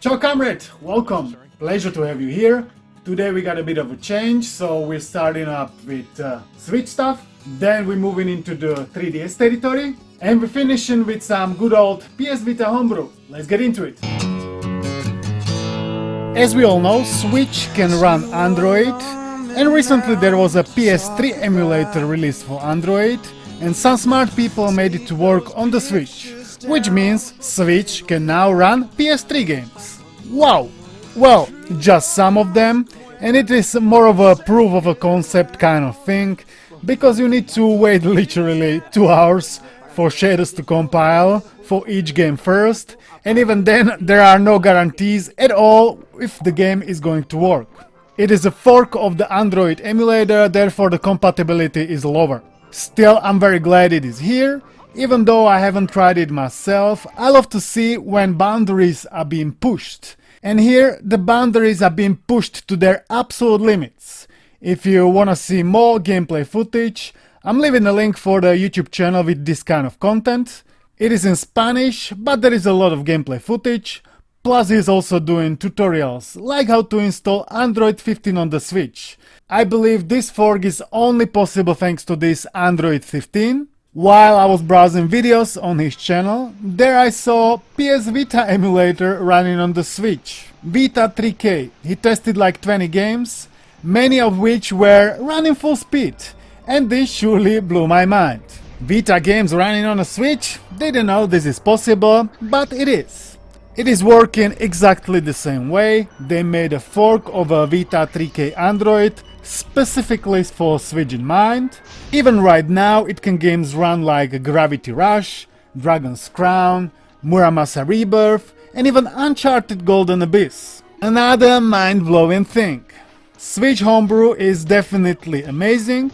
Ciao comrade, welcome, pleasure to have you here. Today we got a bit of a change, so we're starting up with Switch stuff, then we're moving into the 3DS territory, and we're finishing with some good old PS Vita homebrew. Let's get into it. As we all know, Switch can run Android, and recently there was a PS3 emulator released for Android, and some smart people made it to work on the Switch, which means Switch can now run PS3 games. Wow! Well, just some of them, and it is more of a proof of a concept kind of thing, because you need to wait literally 2 hours for shaders to compile for each game first, and even then there are no guarantees at all if the game is going to work. It is a fork of the Android emulator, therefore the compatibility is lower. Still, I'm very glad it is here. Even though I haven't tried it myself, I love to see when boundaries are being pushed. And here, the boundaries are being pushed to their absolute limits. If you wanna see more gameplay footage, I'm leaving a link for the YouTube channel with this kind of content. It is in Spanish, but there is a lot of gameplay footage. Plus he's also doing tutorials, like how to install Android 15 on the Switch. I believe this fork is only possible thanks to this Android 15. While I was browsing videos on his channel, there I saw PS Vita emulator running on the Switch. Vita 3K. He tested like 20 games, many of which were running full speed, and this surely blew my mind. Vita games running on a Switch? Didn't know this is possible, but it is. It is working exactly the same way. They made a fork of a Vita 3K Android specifically for Switch in mind. Even right now it can games run like Gravity Rush, Dragon's Crown, Muramasa Rebirth, and even Uncharted Golden Abyss. Another mind-blowing thing. Switch Homebrew is definitely amazing.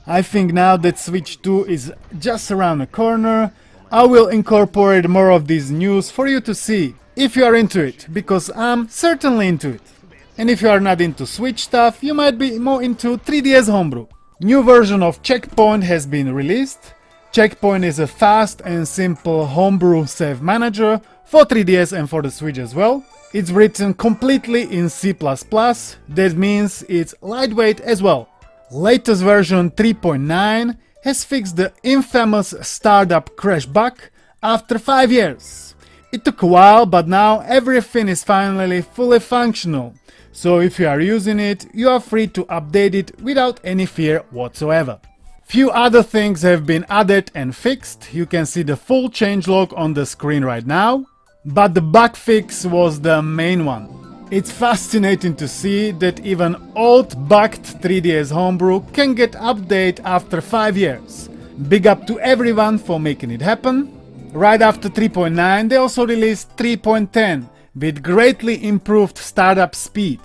I think now that Switch 2 is just around the corner, I will incorporate more of these news for you to see, if you are into it, because I'm certainly into it. And if you are not into Switch stuff, you might be more into 3DS Homebrew. New version of Checkpoint has been released. Checkpoint is a fast and simple homebrew save manager for 3DS and for the Switch as well. It's written completely in C++, that means it's lightweight as well. Latest version 3.9 has fixed the infamous startup crash bug after 5 years. It took a while, but now everything is finally fully functional. So if you are using it, you are free to update it without any fear whatsoever. Few other things have been added and fixed. You can see the full changelog on the screen right now. But the bug fix was the main one. It's fascinating to see that even old bugged 3DS homebrew can get updated after 5 years. Big up to everyone for making it happen. Right after 3.9 they also released 3.10 with greatly improved startup speed.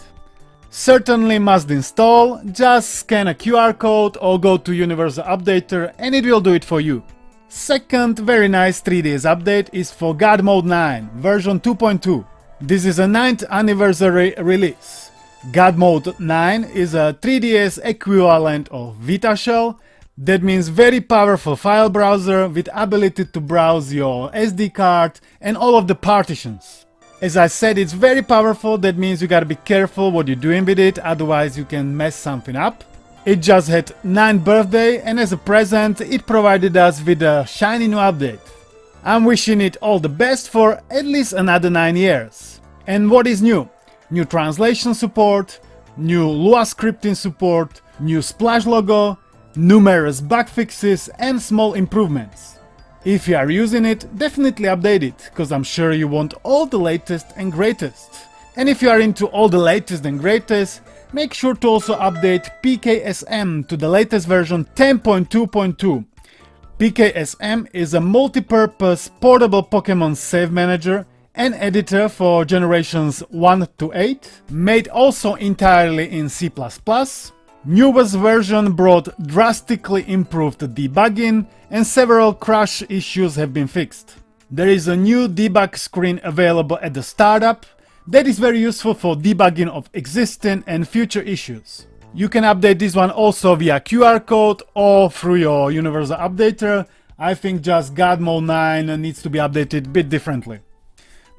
Certainly must install, just scan a QR code or go to Universal Updater and it will do it for you. Second very nice 3DS update is for God Mode 9, version 2.2. This is a 9th anniversary release. God Mode 9 is a 3DS equivalent of Vita Shell. That means very powerful file browser with ability to browse your SD card and all of the partitions. As I said, it's very powerful, that means you gotta be careful what you're doing with it, otherwise you can mess something up. It just had 9th birthday and as a present it provided us with a shiny new update. I'm wishing it all the best for at least another 9 years. And what is new? New translation support, new Lua scripting support, new splash logo, numerous bug fixes and small improvements. If you are using it, definitely update it, cause I'm sure you want all the latest and greatest. And if you are into all the latest and greatest, make sure to also update PKSM to the latest version 10.2.2. PKSM is a multi-purpose portable Pokemon save manager and editor for generations 1 to 8, made also entirely in C++. Newest version brought drastically improved debugging and several crash issues have been fixed. There is a new debug screen available at the startup that is very useful for debugging of existing and future issues. You can update this one also via QR code or through your Universal Updater. I think just God Mode 9 needs to be updated a bit differently.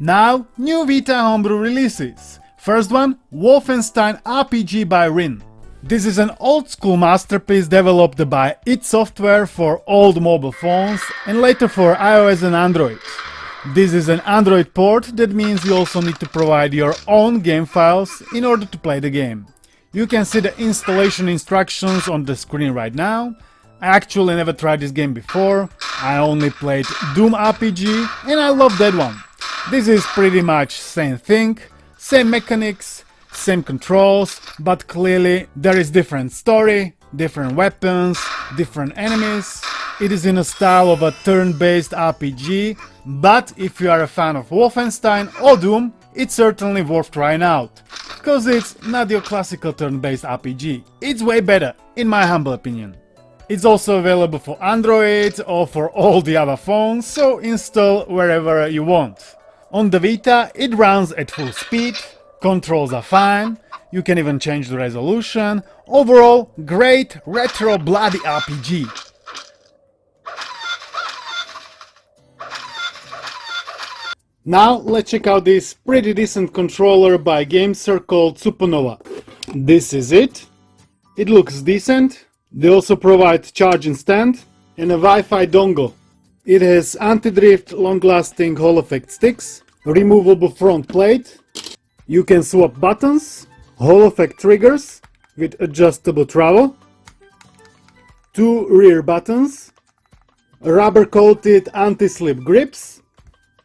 Now, new Vita Homebrew releases. First one, Wolfenstein RPG by Rin. This is an old-school masterpiece developed by id Software for old mobile phones and later for iOS and Android. This is an Android port, that means you also need to provide your own game files in order to play the game. You can see the installation instructions on the screen right now. I actually never tried this game before, I only played Doom RPG and I love that one. This is pretty much same thing, same mechanics, same controls, but clearly there is different story, different weapons, different enemies. It is in a style of a turn-based RPG, but if you are a fan of Wolfenstein or Doom, it's certainly worth trying out, because it's not your classical turn-based RPG, it's way better, in my humble opinion. It's also available for Android or for all the other phones, so install wherever you want. On the Vita, it runs at full speed, controls are fine, you can even change the resolution. Overall, great retro bloody RPG. Now let's check out this pretty decent controller by Gamesir called Supernova. This is it. It looks decent. They also provide charging stand and a Wi-Fi dongle. It has anti-drift, long-lasting Hall effect sticks, removable front plate. You can swap buttons, Hall effect triggers with adjustable travel, 2 rear buttons, rubber-coated anti-slip grips,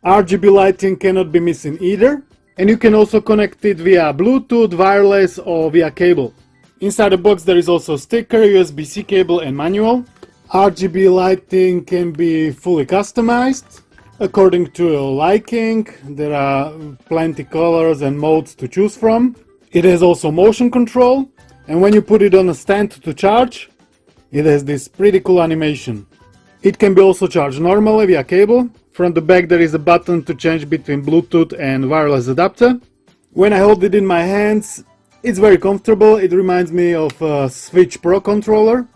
RGB lighting cannot be missing either, and you can also connect it via Bluetooth, wireless or via cable. Inside the box there is also a sticker, USB-C cable and manual. RGB lighting can be fully customized according to your liking. There are plenty colors and modes to choose from. It has also motion control, and when you put it on a stand to charge, it has this pretty cool animation. It can be also charged normally via cable. From the back there is a button to change between Bluetooth and wireless adapter. When I hold it in my hands, it's very comfortable. It reminds me of a Switch Pro controller.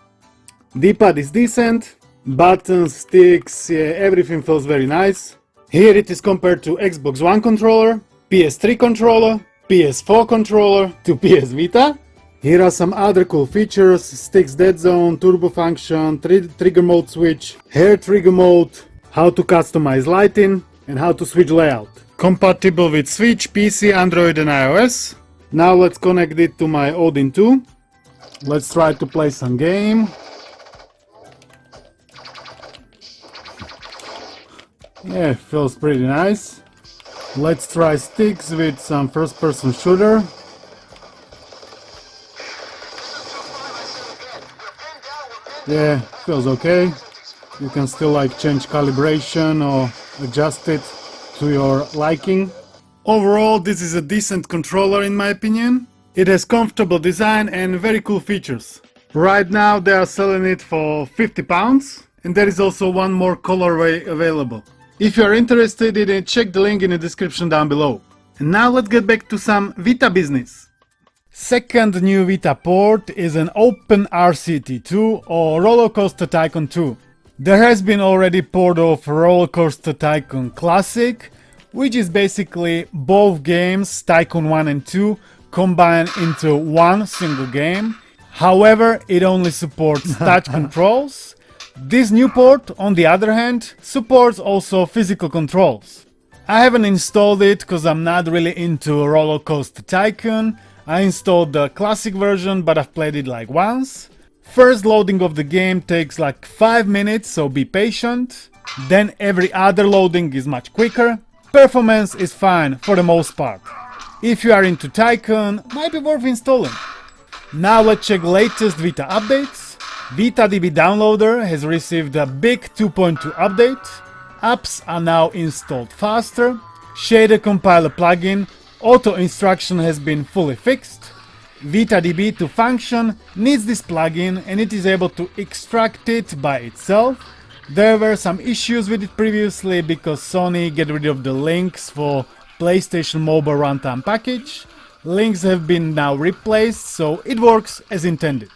D-pad is decent, buttons, sticks, yeah, everything feels very nice. Here it is compared to Xbox One controller, PS3 controller, PS4 controller to PS Vita. Here are some other cool features: sticks dead zone, turbo function, trigger mode switch, hair trigger mode, how to customize lighting and how to switch layout. Compatible with Switch, PC, Android and iOS. Now let's connect it to my Odin 2. Let's try to play some game. Yeah, feels pretty nice. Let's try sticks with some first-person shooter. Yeah, feels okay. You can still like change calibration or adjust it to your liking. Overall, this is a decent controller in my opinion. It has comfortable design and very cool features. Right now they are selling it for £50, and there is also one more colorway available. If you are interested in it, check the link in the description down below. And now let's get back to some Vita business. Second new Vita port is an Open RCT2 or Roller Coaster Tycoon 2. There has been already port of Roller Coaster Tycoon Classic, which is basically both games, Tycoon 1 and 2, combined into one single game. However, it only supports touch controls. This new port, on the other hand, supports also physical controls. I haven't installed it because I'm not really into Roller Coaster Tycoon. I installed the classic version, but I've played it like once. First loading of the game takes like 5 minutes, so be patient. Then every other loading is much quicker. Performance is fine for the most part. If you are into Tycoon, might be worth installing. Now let's check latest Vita updates. VitaDB Downloader has received a big 2.2 update. Apps are now installed faster. Shader compiler plugin auto instruction has been fully fixed. VitaDB to function needs this plugin and it is able to extract it by itself. There were some issues with it previously because Sony get rid of the links for PlayStation Mobile Runtime package. Links have been now replaced, so it works as intended.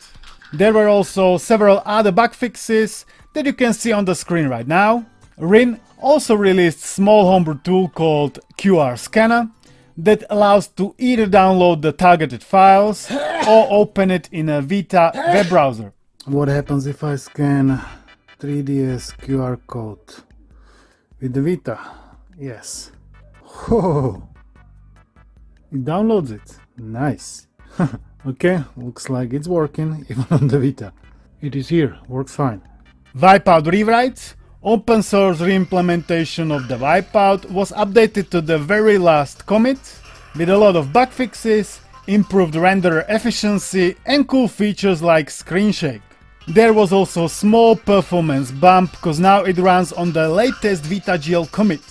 There were also several other bug fixes that you can see on the screen right now. Rin also released small homebrew tool called QR Scanner that allows to either download the targeted files or open it in a Vita web browser. What happens if I scan 3DS QR code with the Vita? Yes. Whoa! It downloads it. Nice. Okay, looks like it's working even on the Vita. It is here, works fine. Wipeout Rewrite, open source reimplementation of the Wipeout, was updated to the very last commit with a lot of bug fixes, improved renderer efficiency and cool features like screen shake. There was also a small performance bump because now it runs on the latest Vita GL commit.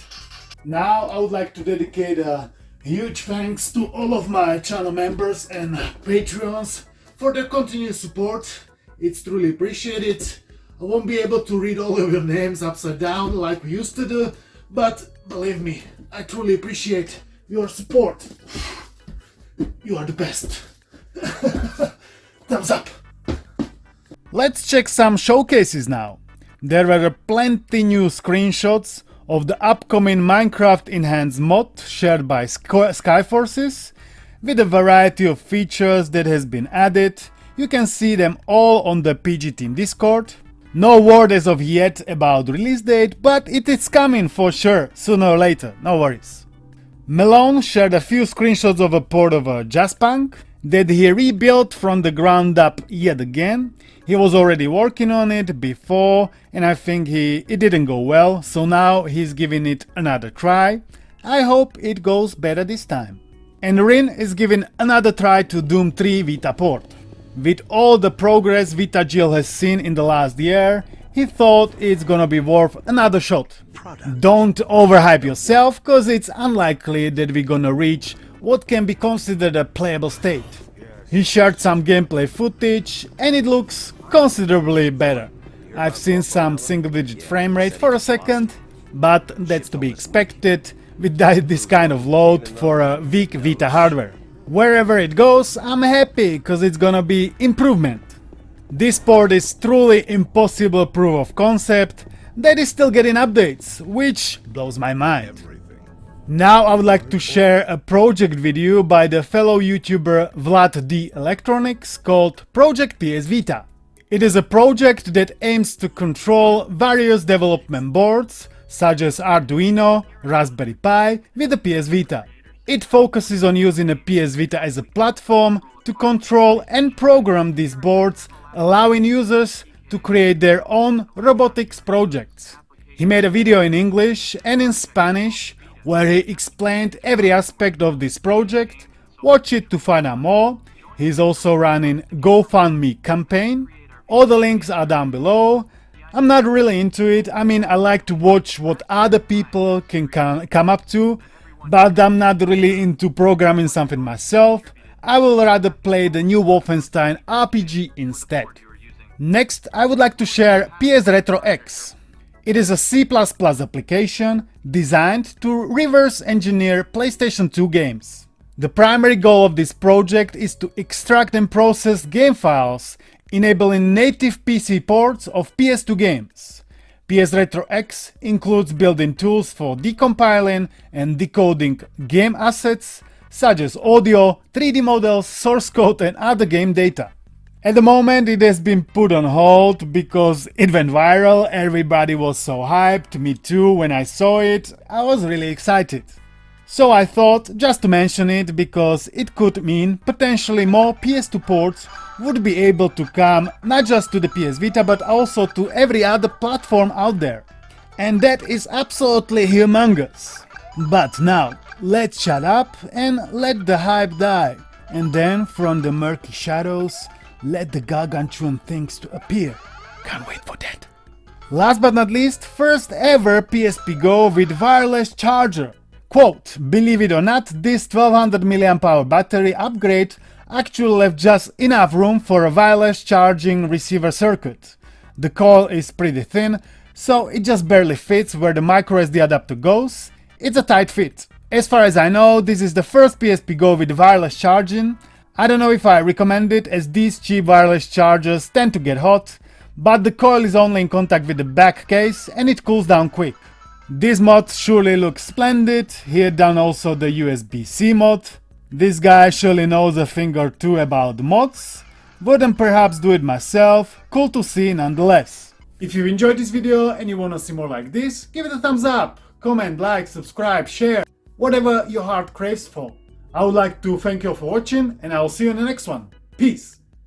Now I would like to dedicate a huge thanks to all of my channel members and Patreons for their continued support. It's truly appreciated. I won't be able to read all of your names upside down like we used to do, but believe me, I truly appreciate your support. You are the best. Thumbs up. Let's check some showcases now. There were plenty new screenshots of the upcoming Minecraft Enhanced mod shared by Skyforces with a variety of features that has been added. You can see them all on the PG Team Discord. No word as of yet about release date, but it is coming for sure, sooner or later, no worries. Melon shared a few screenshots of a port of a Jazzpunk that he rebuilt from the ground up yet again. He was already working on it before and I think it didn't go well, so now he's giving it another try. I hope it goes better this time. And Rin is giving another try to Doom 3 Vita port. With all the progress Vita GL has seen in the last year, he thought it's gonna be worth another shot. Don't overhype yourself, cause it's unlikely that we're gonna reach what can be considered a playable state. He shared some gameplay footage and it looks considerably better. I've seen some single-digit frame rate for a second, but that's to be expected with this kind of load for a weak Vita hardware. Wherever it goes, I'm happy cause it's gonna be improvement. This port is truly impossible proof of concept that is still getting updates, which blows my mind. Now I would like to share a project video by the fellow YouTuber VladDElectronics called Project PS Vita. It is a project that aims to control various development boards such as Arduino, Raspberry Pi with the PS Vita. It focuses on using a PS Vita as a platform to control and program these boards, allowing users to create their own robotics projects. He made a video in English and in Spanish where he explained every aspect of this project. Watch it to find out more. He's also running GoFundMe campaign. All the links are down below. I'm not really into it. I mean, I like to watch what other people can come up to, but I'm not really into programming something myself. I will rather play the new Wolfenstein RPG instead. Next, I would like to share PSRetroX. It is a C++ application designed to reverse engineer PlayStation 2 games. The primary goal of this project is to extract and process game files, enabling native PC ports of PS2 games. PSRetroX includes built-in tools for decompiling and decoding game assets such as audio, 3D models, source code and other game data. At the moment it has been put on hold because it went viral, everybody was so hyped, me too, when I saw it, I was really excited. So I thought just to mention it because it could mean potentially more PS2 ports would be able to come not just to the PS Vita but also to every other platform out there. And that is absolutely humongous. But now, let's shut up and let the hype die. And then from the murky shadows, let the gargantuan things to appear. Can't wait for that. Last but not least, first ever PSP GO with wireless charger. Quote, believe it or not, this 1200 mAh battery upgrade actually left just enough room for a wireless charging receiver circuit. The coil is pretty thin, so it just barely fits where the microSD adapter goes. It's a tight fit. As far as I know, this is the first PSP GO with wireless charging. I don't know if I recommend it as these cheap wireless chargers tend to get hot, but the coil is only in contact with the back case and it cools down quick. This mod surely looks splendid. He had done also the USB-C mod. This guy surely knows a thing or two about mods. Wouldn't perhaps do it myself. Cool to see nonetheless. If you enjoyed this video and you wanna see more like this, give it a thumbs up, comment, like, subscribe, share, whatever your heart craves for. I would like to thank you all for watching, and I will see you in the next one. Peace!